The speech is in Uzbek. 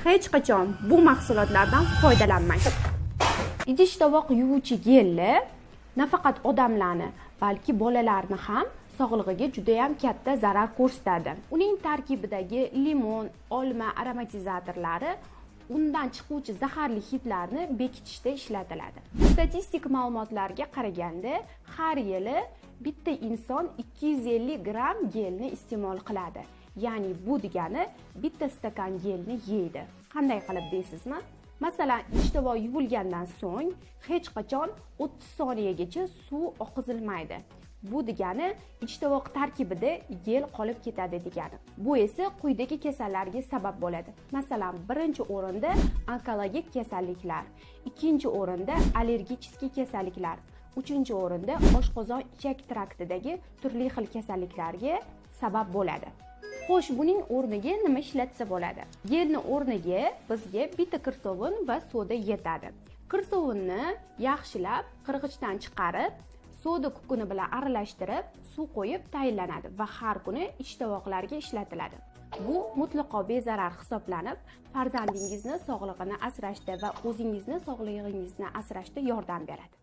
hech qachon bu mahsulotlardan foydalanmang. Idish tovoq yuvuvchi gelli nafaqat odamlarni, balki bolalarni ham sog'lig'iga juda ham katta zarar ko'rsatadi. Uning tarkibidagi limon, olma aromatizatorlari undan chiquvchi zaharli hidlarni bekitishda ishlatiladi. Statistik ma'lumotlarga qaraganda, har yili bitta inson 250 gram gelni iste'mol qiladi. Ya'ni bu degani bitta stakan gelni yeydi. Qanday qilib deysizmi? Masalan, idish tovoq yuvilgandan so'ng hech qachon 30 soniyagacha suv oqizilmaydi. Bu degani idish tovoq tarkibida gel qolib ketadi degani. Bu esa quyidagi kasallarga sabab bo'ladi. Masalan, birinchi o'rinda onkologik kasalliklar, ikkinchi o'rinda allergik kasalliklar, uchinchi o'rinda oshqozon ichak traktidagi turli xil kasalliklarga sabab bo'ladi. Xo'sh, buning o'rniga nima ishlatsa bo'ladi? Gelni o'rniga bizga bitta kirsovun va soda yetadi. Kirsovunni yaxshilab qirg'ichdan chiqarib, soda kukuni bilan aralashtirib, suv qo'yib tayinlanadi va har kuni idish tovoqlarga ishlatiladi. Bu mutlaqo bezarar hisoblanib, farzandingizni sog'lig'ini asrashda va o'zingizni sog'lig'ingizni asrashda yordam beradi.